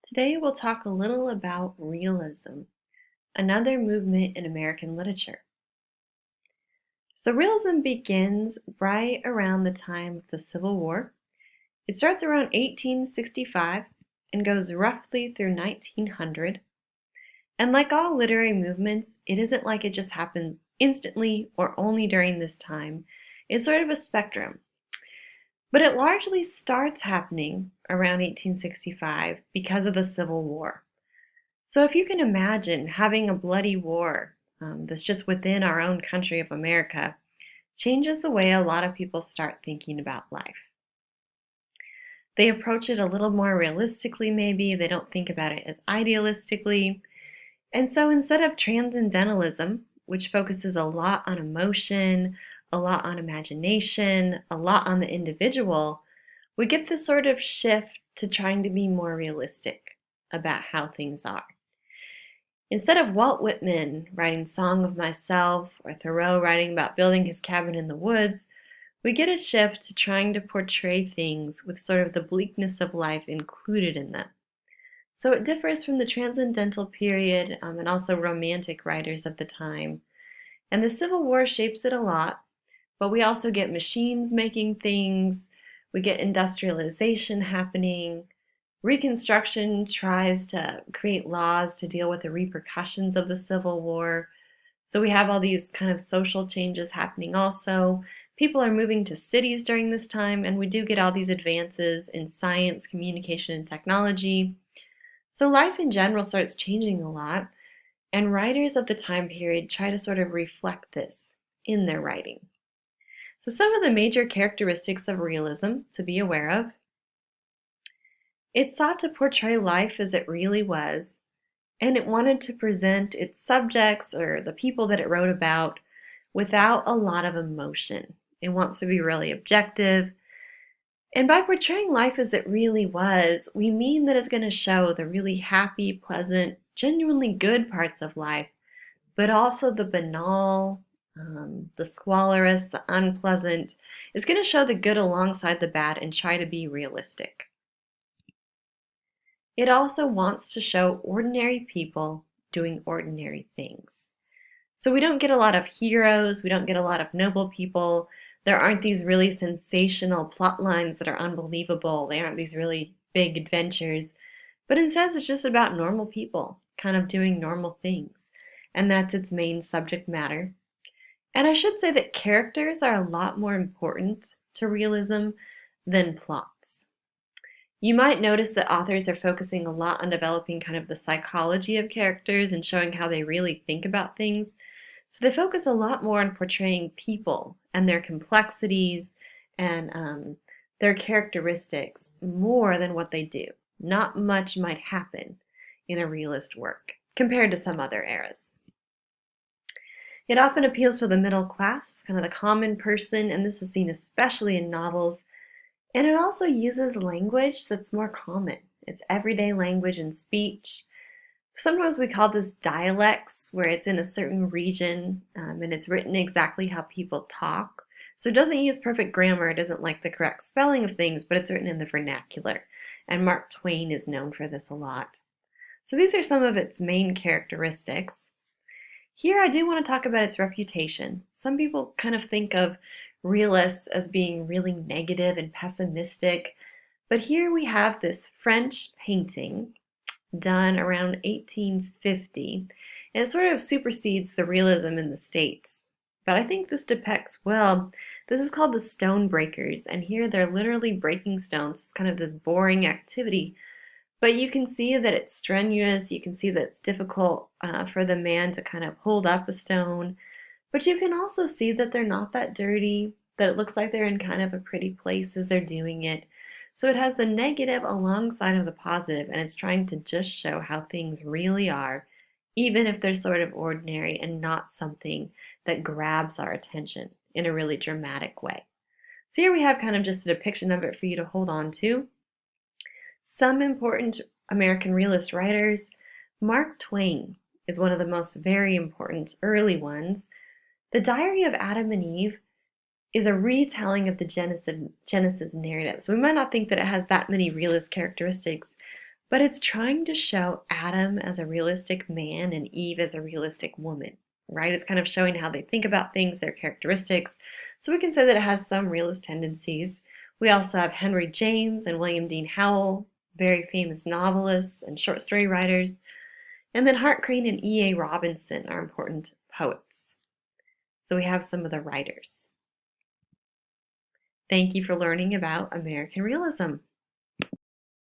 Today we'll talk a little about realism, another movement in American literature. So realism begins right around the time of the Civil War. It starts around 1865 and goes roughly through 1900. And like all literary movements, it isn't like it just happens instantly or only during this time. It's sort of a spectrum. But it largely starts happening around 1865 because of the Civil War. So if you can imagine having a bloody war that's just within our own country of America, changes the way a lot of people start thinking about life. They approach it a little more realistically, maybe. They don't think about it as idealistically. And so instead of transcendentalism, which focuses a lot on emotion, a lot on imagination, a lot on the individual, we get this sort of shift to trying to be more realistic about how things are. Instead of Walt Whitman writing Song of Myself or Thoreau writing about building his cabin in the woods, we get a shift to trying to portray things with sort of the bleakness of life included in them. So it differs from the transcendental period and also romantic writers of the time. And the Civil War shapes it a lot, but we also get machines making things, we get industrialization happening. Reconstruction tries to create laws to deal with the repercussions of the Civil War. So we have all these kind of social changes happening also. People are moving to cities during this time, and we do get all these advances in science, communication, and technology. So life in general starts changing a lot, and writers of the time period try to sort of reflect this in their writing. So some of the major characteristics of realism to be aware of: it sought to portray life as it really was, and it wanted to present its subjects or the people that it wrote about without a lot of emotion. It wants to be really objective. And by portraying life as it really was, we mean that it's going to show the really happy, pleasant, genuinely good parts of life, but also the banal, the squalorous, the unpleasant. It's going to show the good alongside the bad and try to be realistic. It also wants to show ordinary people doing ordinary things. So we don't get a lot of heroes, we don't get a lot of noble people. There aren't these really sensational plot lines that are unbelievable. They aren't these really big adventures. But instead, it's just about normal people kind of doing normal things. And that's its main subject matter. And I should say that characters are a lot more important to realism than plots. You might notice that authors are focusing a lot on developing kind of the psychology of characters and showing how they really think about things. So they focus a lot more on portraying people and their complexities and their characteristics more than what they do. Not much might happen in a realist work compared to some other eras. It often appeals to the middle class, kind of the common person, and this is seen especially in novels. And it also uses language that's more common. It's everyday language and speech. Sometimes we call this dialects, where it's in a certain region and it's written exactly how people talk. So it doesn't use perfect grammar, it doesn't like the correct spelling of things, but it's written in the vernacular. And Mark Twain is known for this a lot. So these are some of its main characteristics. Here I do want to talk about its reputation. Some people kind of think of realists as being really negative and pessimistic, but here we have this French painting done around 1850, and it sort of supersedes the realism in the States. But I think this depicts well. This is called the stone breakers, and here they're literally breaking stones. It's kind of this boring activity, but you can see that it's strenuous. You can see that it's difficult for the man to kind of hold up a stone. But you can also see that they're not that dirty, that it looks like they're in kind of a pretty place as they're doing it. So it has the negative alongside of the positive, and it's trying to just show how things really are, even if they're sort of ordinary and not something that grabs our attention in a really dramatic way. So here we have kind of just a depiction of it for you to hold on to. Some important American realist writers. Mark Twain is one of the most very important early ones. The Diary of Adam and Eve is a retelling of the Genesis narrative. So we might not think that it has that many realist characteristics, but it's trying to show Adam as a realistic man and Eve as a realistic woman, right? It's kind of showing how they think about things, their characteristics. So we can say that it has some realist tendencies. We also have Henry James and William Dean Howell, very famous novelists and short story writers. And then Hart Crane and E.A. Robinson are important poets. So we have some of the writers. Thank you for learning about American realism.